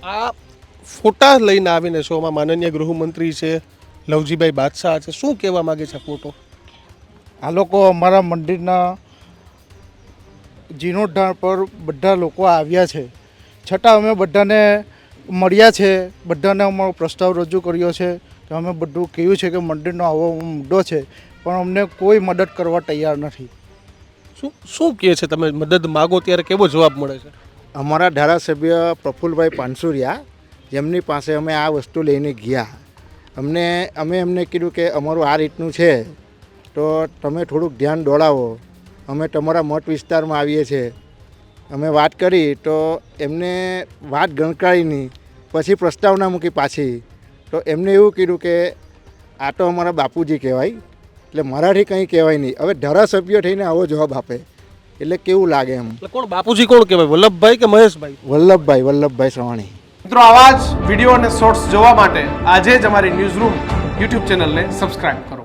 આ ફોટા લઈને આવીને શોમાં માનનીય ગૃહમંત્રી છે, લવજીભાઈ બાદશાહ છે, શું કહેવા માગે છે ફોટો? આ લોકો અમારા મંદિરના જીર્ણોદ્ધાર પર બધા લોકો આવ્યા છે, છતાં અમે બધાને મળ્યા છે, બધાને અમારો પ્રસ્તાવ રજૂ કર્યો છે કે અમે બધું કહ્યું છે કે મંદિરનો આવો મુદ્દો છે, પણ અમને કોઈ મદદ કરવા તૈયાર નથી. શું કહે છે? તમે મદદ માગો ત્યારે કેવો જવાબ મળે છે? અમારા ધારાસભ્ય પ્રફુલભાઈ પાનસુરિયા, જેમની પાસે અમે આ વસ્તુ લઈને ગયા, અમે એમને કીધું કે અમારું આ રીતનું છે તો તમે થોડુંક ધ્યાન દોડાવો, અમે તમારા મત વિસ્તારમાં આવીએ છીએ. અમે વાત કરી તો એમને વાત ગણકારી નહીં, પછી પ્રસ્તાવના મૂકી પાછી. તો એમને એવું કીધું કે આ તો અમારા બાપુજી કહેવાય, એટલે મારાથી કંઈ કહેવાય નહીં. હવે ધારાસભ્ય થઈને આવો જવાબ આપે એટલે કેવું લાગે એમ. એટલે કોણ બાપુજી કોણ કહેવાય, વલ્લભભાઈ કે મહેશભાઈ? વલ્લભભાઈ શ્રવાણી. મિત્રો, આવા જ વિડીયો અને શોર્ટ્સ જોવા માટે આજે જ અમારી ન્યૂઝ રૂમ યુટ્યુબ ચેનલને સબસ્ક્રાઇબ કરો.